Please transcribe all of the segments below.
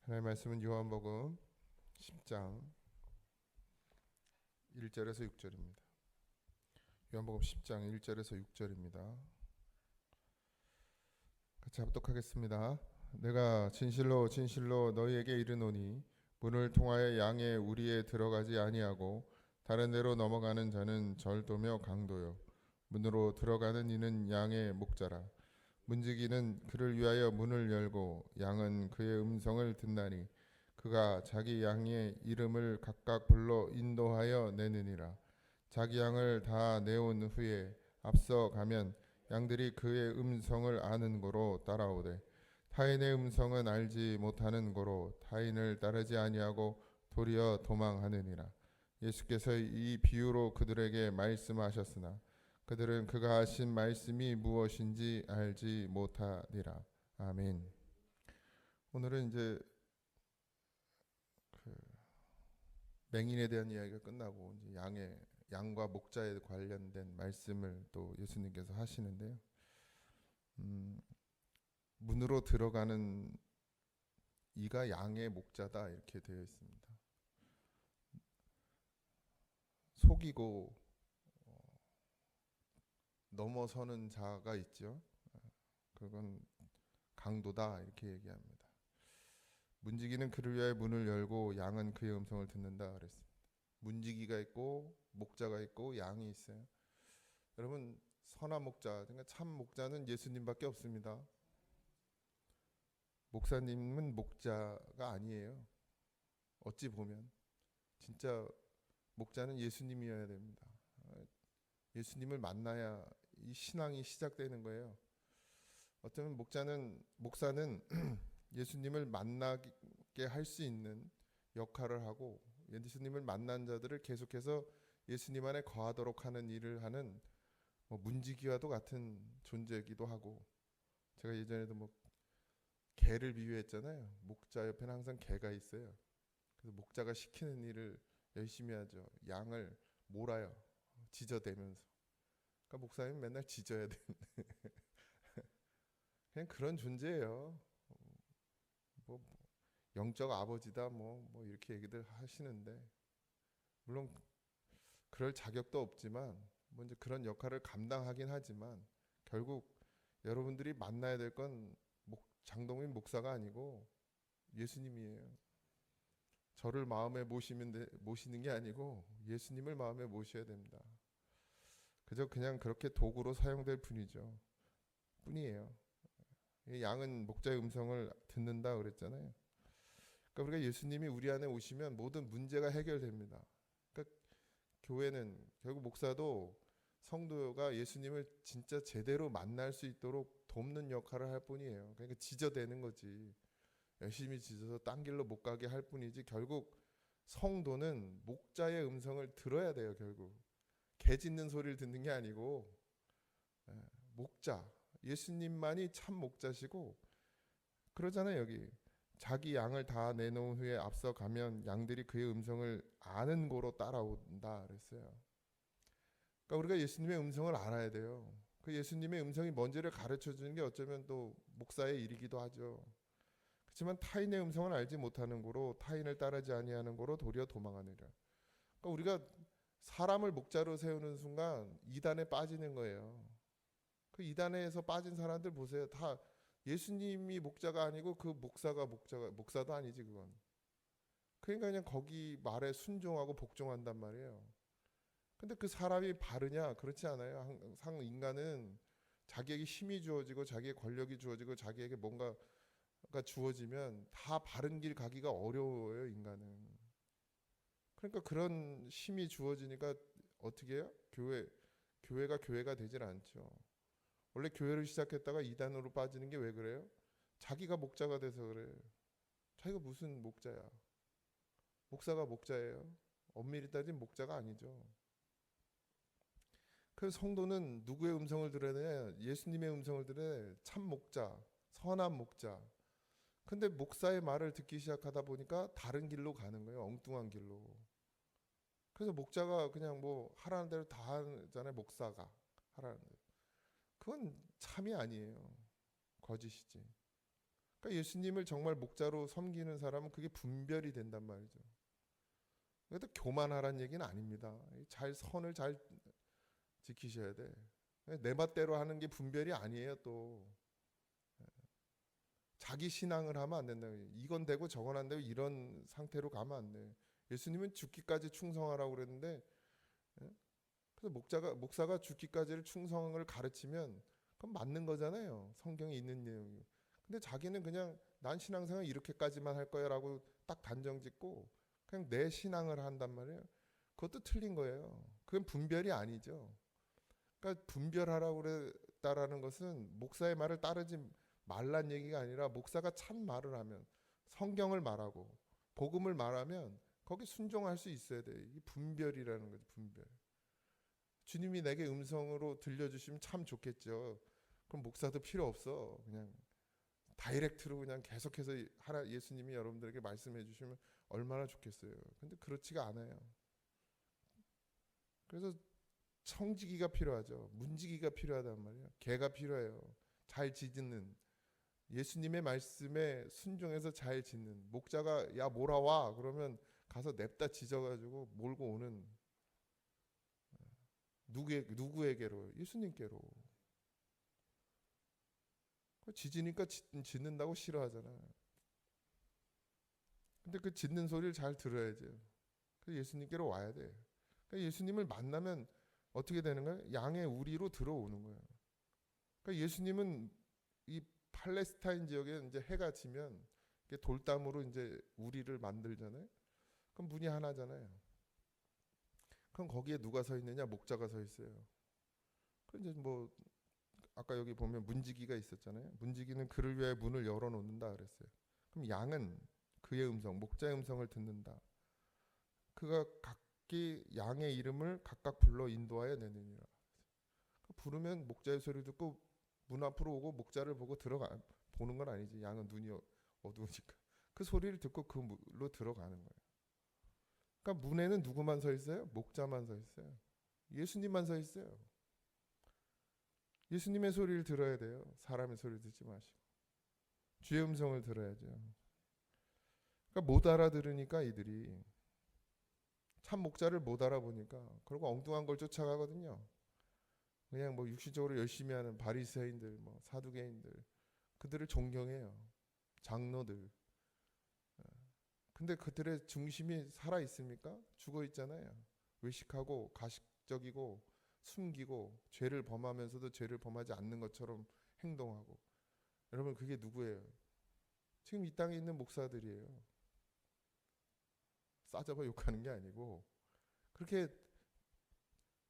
하나님의 말씀은 요한복음 10장 1절에서 6절입니다. 요한복음 10장 1절에서 6절입니다. 같이 합독하겠습니다. 내가 진실로 진실로 너희에게 이르노니 문을 통하여 양의 우리에 들어가지 아니하고 다른 데로 넘어가는 자는 절도며 강도요 문으로 들어가는 이는 양의 목자라. 문지기는 그를 위하여 문을 열고 양은 그의 음성을 듣나니 그가 자기 양의 이름을 각각 불러 인도하여 내느니라. 자기 양을 다 내온 후에 앞서 가면 양들이 그의 음성을 아는 고로 따라오되 타인의 음성은 알지 못하는 고로 타인을 따르지 아니하고 도리어 도망하느니라. 예수께서 이 비유로 그들에게 말씀하셨으나 그들은 그가 하신 말씀이 무엇인지 알지 못하니라. 아멘. 오늘은 이제 맹인에 대한 이야기가 끝나고 이제 양과 목자에 관련된 말씀을 또 예수님께서 하시는데요. 문으로 들어가는 이가 양의 목자다 이렇게 되어 있습니다. 속이고 넘어서는 자가 있죠. 그건 강도다 이렇게 얘기합니다. 문지기는 그를 위하여 문을 열고 양은 그의 음성을 듣는다 그랬습니다. 문지기가 있고 목자가 있고 양이 있어요. 여러분 선한 목자, 그러니까 참 목자는 예수님밖에 없습니다. 목사님은 목자가 아니에요. 어찌 보면 진짜 목자는 예수님이어야 됩니다. 예수님을 만나야 이 신앙이 시작되는 거예요. 어쩌면 목사는 예수님을 만나게 할 수 있는 역할을 하고 예수님을 만난 자들을 계속해서 예수님 안에 거하도록 하는 일을 하는 문지기와도 같은 존재이기도 하고, 제가 예전에도 개를 비유했잖아요. 목자 옆에는 항상 개가 있어요. 그래서 목자가 시키는 일을 열심히 하죠. 양을 몰아요. 지저대면서. 그러니까 목사님은 맨날 지져야 되는 그냥 그런 존재예요. 뭐 영적 아버지다 뭐 이렇게 얘기들 하시는데, 물론 그럴 자격도 없지만 이제 그런 역할을 감당하긴 하지만 결국 여러분들이 만나야 될 건 장동민 목사가 아니고 예수님이에요. 저를 마음에 모시는 게 아니고 예수님을 마음에 모셔야 됩니다. 그냥 그렇게 도구로 사용될 뿐이에요. 양은 목자의 음성을 듣는다 그랬잖아요. 그러니까 우리가 예수님이 우리 안에 오시면 모든 문제가 해결됩니다. 그러니까 교회는 결국 목사도 성도가 예수님을 진짜 제대로 만날 수 있도록 돕는 역할을 할 뿐이에요. 그러니까 지저대는 거지. 열심히 지져서 딴 길로 못 가게 할 뿐이지, 결국 성도는 목자의 음성을 들어야 돼요. 결국 개 짖는 소리를 듣는 게 아니고 목자, 예수님만이 참 목자시고, 그러잖아요. 여기 자기 양을 다 내놓은 후에 앞서 가면 양들이 그의 음성을 아는 고로 따라온다 그랬어요. 그러니까 우리가 예수님의 음성을 알아야 돼요. 그 예수님의 음성이 뭔지를 가르쳐 주는 게 어쩌면 또 목사의 일이기도 하죠. 그렇지만 타인의 음성을 알지 못하는 고로 타인을 따르지 아니하는 고로 도리어 도망하느라. 그러니까 우리가 사람을 목자로 세우는 순간 이단에 빠지는 거예요. 그 이단에서 빠진 사람들 보세요. 다 예수님이 목자가 아니고 그 목사도 아니지 그건. 그러니까 그냥 거기 말에 순종하고 복종한단 말이에요. 근데 그 사람이 바르냐? 그렇지 않아요. 항상 인간은 자기에게 힘이 주어지고 자기의 권력이 주어지고 자기에게 뭔가가 주어지면 다 바른 길 가기가 어려워요, 인간은. 그러니까 그런 힘이 주어지니까 어떻게 해요? 교회가 되질 않죠. 원래 교회를 시작했다가 이단으로 빠지는 게 왜 그래요? 자기가 목자가 돼서 그래요. 자기가 무슨 목자야? 목사가 목자예요. 엄밀히 따지면 목자가 아니죠. 그래서 성도는 누구의 음성을 들어야 되냐? 예수님의 음성을 들어야 돼. 참 목자, 선한 목자. 근데 목사의 말을 듣기 시작하다 보니까 다른 길로 가는 거예요. 엉뚱한 길로. 그래서 목자가 그냥 하라는 대로 다 하잖아요. 목사가 하라는 대로. 그건 참이 아니에요. 거짓이지. 그러니까 예수님을 정말 목자로 섬기는 사람은 그게 분별이 된단 말이죠. 그래도 교만하란 얘기는 아닙니다. 잘 선을 잘 지키셔야 돼. 내 맛대로 하는 게 분별이 아니에요. 또 자기 신앙을 하면 안 된다. 이건 되고 저건 안 되고 이런 상태로 가면 안 돼. 예수님은 죽기까지 충성하라고 그랬는데, 그래서 목사가 죽기까지를 충성을 가르치면 그건 맞는 거잖아요. 성경에 있는 내용이. 근데 자기는 그냥 난 신앙생활 이렇게까지만 할 거야라고 딱 단정 짓고 그냥 내 신앙을 한단 말이에요. 그것도 틀린 거예요. 그건 분별이 아니죠. 그러니까 분별하라고 그랬다라는 것은 목사의 말을 따르지 말란 얘기가 아니라 목사가 참 말을 하면 성경을 말하고 복음을 말하면 거기 순종할 수 있어야 돼. 이게 분별이라는 거죠. 분별. 주님이 내게 음성으로 들려주시면 참 좋겠죠. 그럼 목사도 필요 없어. 그냥 다이렉트로 그냥 계속해서 예수님이 여러분들에게 말씀해 주시면 얼마나 좋겠어요. 근데 그렇지가 않아요. 그래서 청지기가 필요하죠. 문지기가 필요하단 말이에요. 개가 필요해요. 잘 짖는, 예수님의 말씀에 순종해서 잘 짖는 목자가 야 몰아와 그러면 가서 냅다 짖어가지고 몰고 오는, 누구에게로? 예수님께로. 짖으니까 짖는다고 싫어하잖아. 근데 그 짖는 소리를 잘 들어야죠. 그래서 예수님께로 와야 돼. 그러니까 예수님을 만나면 어떻게 되는 거예요? 양의 우리로 들어오는 거예요. 그러니까 예수님은 이 팔레스타인 지역에 이제 해가 지면 돌담으로 이제 우리를 만들잖아요. 그럼 문이 하나잖아요. 그럼 거기에 누가 서 있느냐? 목자가 서 있어요. 그 이제 뭐 아까 여기 보면 문지기가 있었잖아요. 문지기는 그를 위해 문을 열어놓는다 그랬어요. 그럼 양은 그의 음성, 목자의 음성을 듣는다. 그가 각기 양의 이름을 각각 불러 인도하여 내느니라. 부르면 목자의 소리 듣고 문 앞으로 오고 목자를 보고 들어가 보는 건 아니지. 양은 눈이 어두우니까 그 소리를 듣고 그 문으로 들어가는 거예요. 그러니까 문에는 누구만 서 있어요? 목자만 서 있어요. 예수님만 서 있어요. 예수님의 소리를 들어야 돼요. 사람의 소리를 듣지 마시고 주의 음성을 들어야죠. 그러니까 못 알아들으니까 이들이 참 목자를 못 알아보니까 그리고 엉뚱한 걸 쫓아가거든요. 그냥 뭐 육신적으로 열심히 하는 바리새인들, 뭐 사두개인들, 그들을 존경해요. 장로들. 근데 그들의 중심이 살아 있습니까? 죽어 있잖아요. 외식하고 가식적이고 숨기고 죄를 범하면서도 죄를 범하지 않는 것처럼 행동하고. 여러분 그게 누구예요? 지금 이 땅에 있는 목사들이에요. 싸잡아 욕하는 게 아니고 그렇게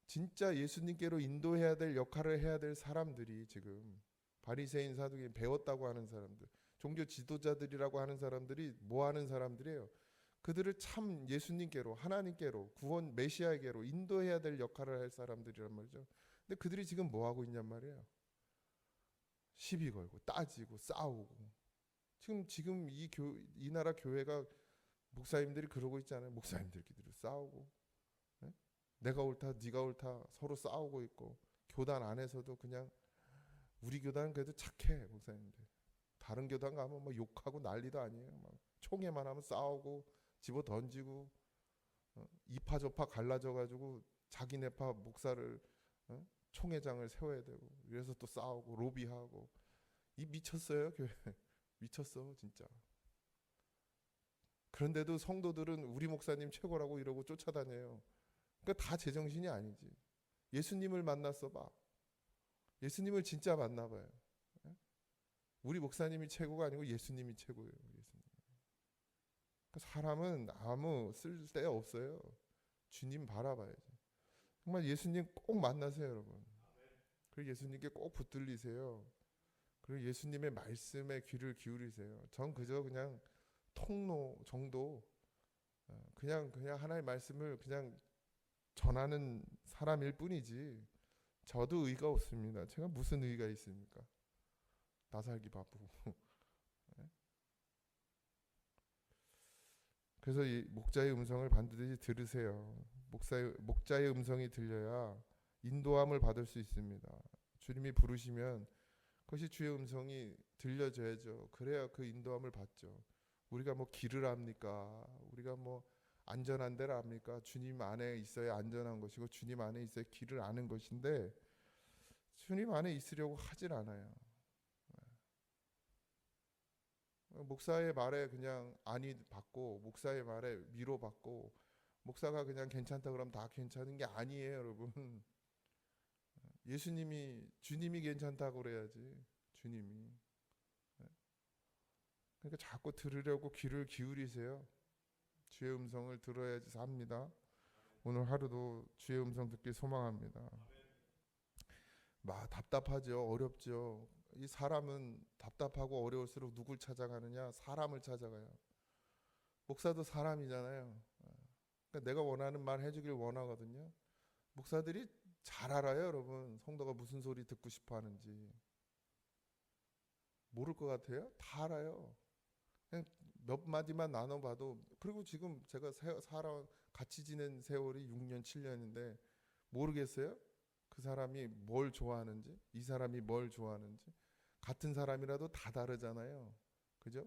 진짜 예수님께로 인도해야 될 역할을 해야 될 사람들이 지금 바리새인 사두개인 배웠다고 하는 사람들, 종교 지도자들이라고 하는 사람들이 뭐 하는 사람들이에요? 그들을 참 예수님께로, 하나님께로, 구원 메시아에게로 인도해야 될 역할을 할 사람들이란 말이죠. 근데 그들이 지금 뭐 하고 있냔 말이에요. 시비 걸고 따지고 싸우고. 지금 이 나라 교회가 목사님들이 그러고 있잖아요. 목사님들끼리 싸우고, 네? 내가 옳다, 네가 옳다 서로 싸우고 있고, 교단 안에서도 그냥 우리 교단은 그래도 착해 목사님들. 다른 교단 가면 뭐 욕하고 난리도 아니에요. 막 총회만 하면 싸우고 집어 던지고, 이파 저파 갈라져 가지고 자기네파 목사를, 총회장을 세워야 되고, 그래서 또 싸우고 로비하고. 이 미쳤어요 교회. 미쳤어 진짜. 그런데도 성도들은 우리 목사님 최고라고 이러고 쫓아다녀요. 그러니까 다 제정신이 아니지. 예수님을 만났어 봐. 예수님을 진짜 만나봐요. 우리 목사님이 최고가 아니고 예수님이 최고예요. 예수님. 그러니까 사람은 아무 쓸데 없어요. 주님 바라봐야죠. 정말 예수님 꼭 만나세요 여러분. 그리고 예수님께 꼭 붙들리세요. 그리고 예수님의 말씀에 귀를 기울이세요. 전 그저 그냥 통로 정도, 그냥 하나의 말씀을 그냥 전하는 사람일 뿐이지 저도 의가 없습니다. 제가 무슨 의가 있습니까? 나 살기 바쁘고. 그래서 이 목자의 음성을 반드시 들으세요. 목자의 음성이 들려야 인도함을 받을 수 있습니다. 주님이 부르시면 그것이 주의 음성이 들려져야죠. 그래야 그 인도함을 받죠. 우리가 뭐 길을 압니까? 우리가 뭐 안전한 데를 압니까? 주님 안에 있어야 안전한 것이고 주님 안에 있어야 길을 아는 것인데 주님 안에 있으려고 하질 않아요. 목사의 말에 그냥 안위 받고 목사의 말에 위로받고 목사가 그냥 괜찮다 그러면 다 괜찮은 게 아니에요, 여러분. 예수님이 주님이 괜찮다고 그래야지. 주님이. 그러니까 자꾸 들으려고 귀를 기울이세요. 주의 음성을 들어야지 삽니다. 오늘 하루도 주의 음성 듣길 소망합니다. 답답하죠. 어렵죠. 이 사람은 답답하고 어려울수록 누굴 찾아가느냐? 사람을 찾아가요. 목사도 사람이잖아요. 그러니까 내가 원하는 말 해주길 원하거든요. 목사들이 잘 알아요, 여러분. 성도가 무슨 소리 듣고 싶어 하는지. 모를 것 같아요? 다 알아요. 그냥 몇 마디만 나눠봐도. 그리고 지금 제가 같이 지낸 세월이 6년, 7년인데 모르겠어요? 그 사람이 뭘 좋아하는지, 이 사람이 뭘 좋아하는지. 같은 사람이라도 다 다르잖아요. 그죠?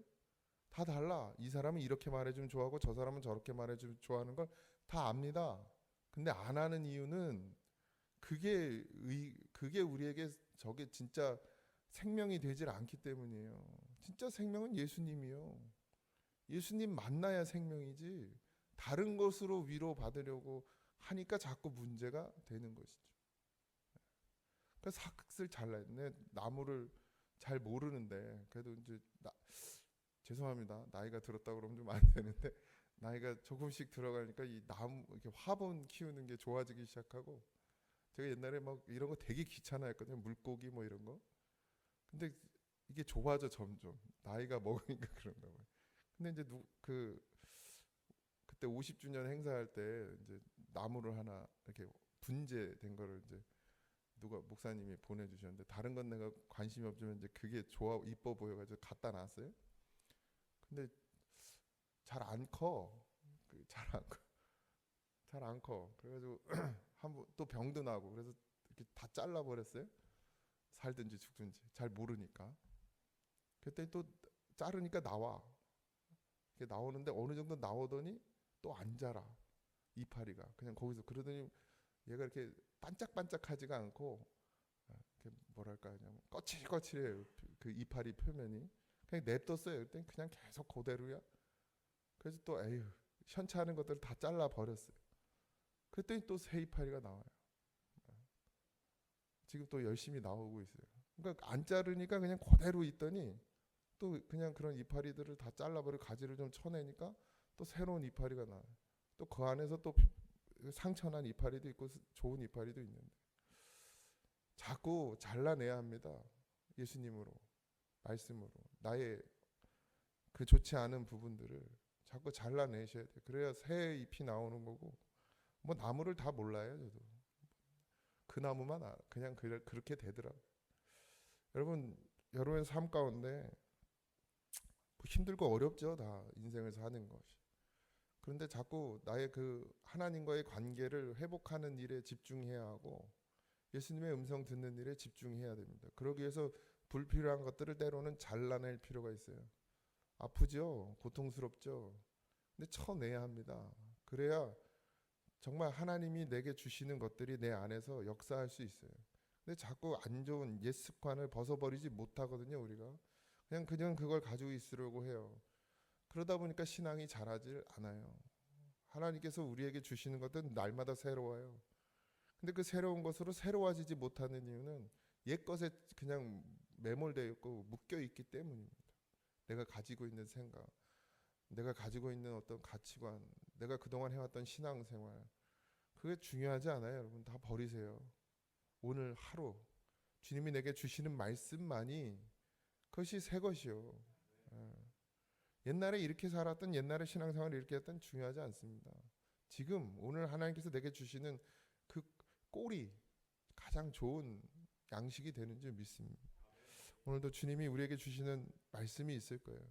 다 달라. 이 사람은 이렇게 말해주면 좋아하고 저 사람은 저렇게 말해주면 좋아하는 걸 다 압니다. 근데 안 하는 이유는 그게 우리에게 저게 진짜 생명이 되질 않기 때문이에요. 진짜 생명은 예수님이요. 예수님 만나야 생명이지. 다른 것으로 위로받으려고 하니까 자꾸 문제가 되는 것이죠. 그래서 삭을 잘라야 돼. 나무를 잘 모르는데 그래도 이제 죄송합니다. 나이가 들었다 그러면 좀 안 되는데 나이가 조금씩 들어가니까 이 나무 이렇게 화분 키우는 게 좋아지기 시작하고 제가 옛날에 막 이런 거 되게 귀찮아했거든요. 물고기 뭐 이런 거. 근데 이게 좋아져 점점 나이가 먹으니까 그런가 봐요. 근데 이제 그때 50주년 행사할 때 이제 나무를 하나 이렇게 분재된 거를 이제 누가 목사님이 보내주셨는데 다른 건 내가 관심이 없지만 이제 그게 좋아 이뻐 보여가지고 갖다 놨어요. 근데 잘 안 커. 잘 안 커. 잘 안 커. 그래가지고 한번 또 병도 나고 그래서 이렇게 다 잘라 버렸어요. 살든지 죽든지 잘 모르니까. 그때 또 자르니까 나와. 이게 나오는데 어느 정도 나오더니 또 안 자라. 이파리가 그냥 거기서 그러더니 얘가 이렇게 반짝반짝하지가 않고 이렇게 뭐랄까 그냥 거칠거칠해요. 그 이파리 표면이 그냥 냅뒀어요. 그때 그냥 계속 그대로야. 그래서 또 에휴 현찮은 것들을 다 잘라 버렸어요. 그랬더니 또 새 이파리가 나와요. 지금 또 열심히 나오고 있어요. 그러니까 안 자르니까 그냥 그대로 있더니 또 그냥 그런 이파리들을 다 잘라버리고 가지를 좀 쳐내니까 또 새로운 이파리가 나와요. 또 그 안에서 또 상처난 이파리도 있고 좋은 이파리도 있는데 자꾸 잘라내야 합니다. 예수님으로 말씀으로 나의 그 좋지 않은 부분들을 자꾸 잘라내셔야 돼요. 그래야 새 잎이 나오는 거고 뭐 나무를 다 몰라요. 저도 그 나무만 그냥 그렇게 되더라고요. 여러분의 삶 가운데 뭐 힘들고 어렵죠. 다 인생을 사는 것이. 그런데 자꾸 나의 그 하나님과의 관계를 회복하는 일에 집중해야 하고 예수님의 음성 듣는 일에 집중해야 됩니다. 그러기 위해서 불필요한 것들을 때로는 잘라낼 필요가 있어요. 아프죠? 고통스럽죠? 근데 쳐내야 합니다. 그래야 정말 하나님이 내게 주시는 것들이 내 안에서 역사할 수 있어요. 근데 자꾸 안 좋은 옛 습관을 벗어버리지 못하거든요. 우리가 그냥 그걸 가지고 있으려고 해요. 그러다 보니까 신앙이 자라질 않아요. 하나님께서 우리에게 주시는 것은 날마다 새로워요. 근데 그 새로운 것으로 새로워지지 못하는 이유는 옛 것에 그냥 매몰되어 있고 묶여 있기 때문입니다. 내가 가지고 있는 생각, 내가 가지고 있는 어떤 가치관, 내가 그동안 해왔던 신앙생활, 그게 중요하지 않아요. 여러분 다 버리세요. 오늘 하루 주님이 내게 주시는 말씀만이 그것이 새 것이요. 옛날에 이렇게 살았던 옛날의 신앙생활을 이렇게 했던 중요하지 않습니다. 지금 오늘 하나님께서 내게 주시는 그 꼴이 가장 좋은 양식이 되는 줄 믿습니다. 오늘도 주님이 우리에게 주시는 말씀이 있을 거예요.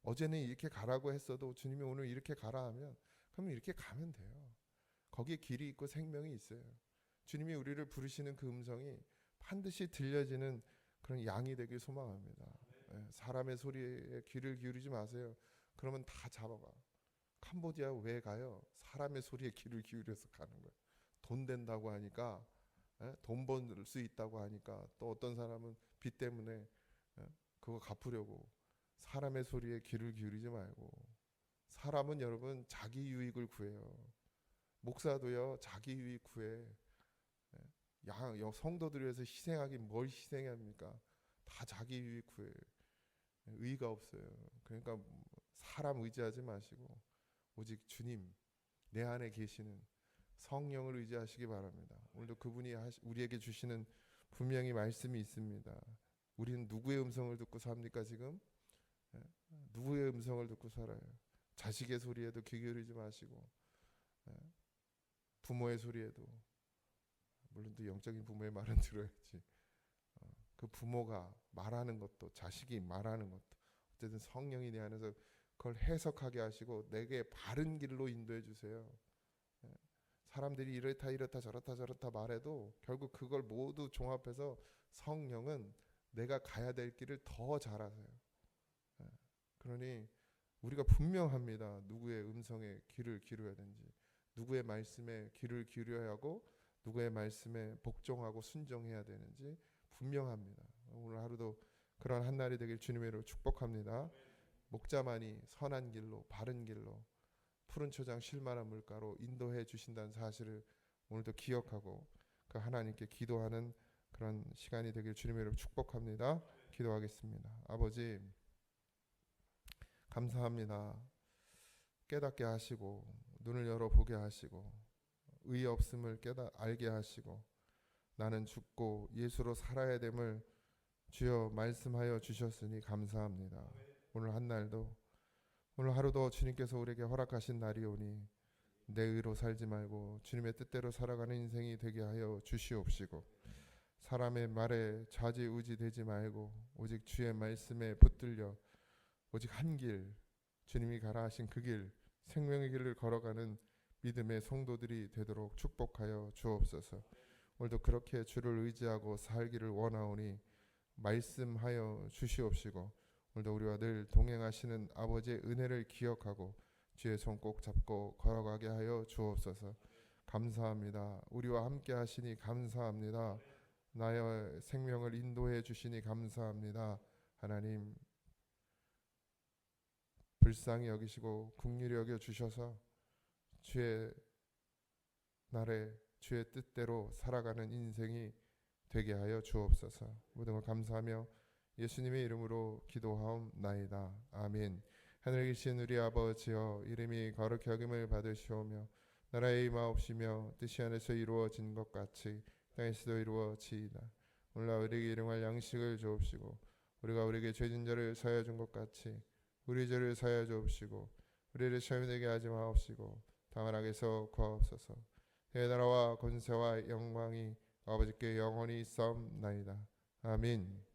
어제는 이렇게 가라고 했어도 주님이 오늘 이렇게 가라 하면 그럼 이렇게 가면 돼요. 거기에 길이 있고 생명이 있어요. 주님이 우리를 부르시는 그 음성이 반드시 들려지는 그런 양이 되길 소망합니다. 사람의 소리에 귀를 기울이지 마세요. 그러면 다 잡아가. 캄보디아 왜 가요? 사람의 소리에 귀를 기울여서 가는 거예요. 돈 된다고 하니까, 돈 벌 수 있다고 하니까, 또 어떤 사람은 빚 때문에 그거 갚으려고. 사람의 소리에 귀를 기울이지 말고. 사람은 여러분 자기 유익을 구해요. 목사도요 자기 유익 구해. 성도들 위해서 희생하기 뭘 희생합니까? 다 자기 유익 구해. 의의가 없어요. 그러니까 사람 의지하지 마시고 오직 주님 내 안에 계시는 성령을 의지하시기 바랍니다. 오늘도 그분이 우리에게 주시는 분명히 말씀이 있습니다. 우리는 누구의 음성을 듣고 삽니까 지금? 누구의 음성을 듣고 살아요? 자식의 소리에도 귀 기울이지 마시고 부모의 소리에도, 물론 또 영적인 부모의 말은 들어야지. 그 부모가 말하는 것도 자식이 말하는 것도 어쨌든 성령이 내 안에서 그걸 해석하게 하시고 내게 바른 길로 인도해 주세요. 사람들이 이렇다 저렇다 말해도 결국 그걸 모두 종합해서 성령은 내가 가야 될 길을 더 잘 아세요. 그러니 우리가 분명합니다. 누구의 음성에 귀를 기울여야 되는지, 누구의 말씀에 귀를 기울여야 하고 누구의 말씀에 복종하고 순종해야 되는지 분명합니다. 오늘 하루도 그런 한 날이 되길 주님의 이름으로 축복합니다. 목자만이 선한 길로 바른 길로 푸른 초장 쉴만한 물가로 인도해 주신다는 사실을 오늘도 기억하고 그 하나님께 기도하는 그런 시간이 되길 주님의 이름으로 축복합니다. 기도하겠습니다. 아버지 감사합니다. 깨닫게 하시고 눈을 열어보게 하시고 의의 없음을 알게 하시고 나는 죽고 예수로 살아야 됨을 주여 말씀하여 주셨으니 감사합니다. 오늘 한 날도 오늘 하루도 주님께서 우리에게 허락하신 날이오니 내 의로 살지 말고 주님의 뜻대로 살아가는 인생이 되게 하여 주시옵시고 사람의 말에 좌지우지되지 말고 오직 주의 말씀에 붙들려 오직 한 길 주님이 가라 하신 그 길 생명의 길을 걸어가는 믿음의 성도들이 되도록 축복하여 주옵소서. 오늘도 그렇게 주를 의지하고 살기를 원하오니 말씀하여 주시옵시고 오늘도 우리와 늘 동행하시는 아버지의 은혜를 기억하고 주의 손 꼭 잡고 걸어가게 하여 주옵소서. 감사합니다. 우리와 함께 하시니 감사합니다. 나의 생명을 인도해 주시니 감사합니다. 하나님 불쌍히 여기시고 긍휼히 여겨 주셔서 주의 날에 주의 뜻대로 살아가는 인생이 되게 하여 주옵소서. 모든 걸 감사하며 예수님의 이름으로 기도하옵나이다. 아멘. 하늘에 계신 우리 아버지여 이름이 거룩히 여김을 받으시오며 나라의 임하옵시며 뜻이 하늘에서 이루어진 것 같이 땅에서도 이루어지이다. 오늘날 우리에게 일용할 양식을 주옵시고 우리가 우리에게 죄진 자를 사하여 준 것 같이 우리 죄를 사하여 주옵시고 우리를 시험에 들게 하지 마옵시고 다만 악에서 구하옵소서. 내 나라와 권세와 영광이 아버지께 영원히 있사옵나이다. 아멘.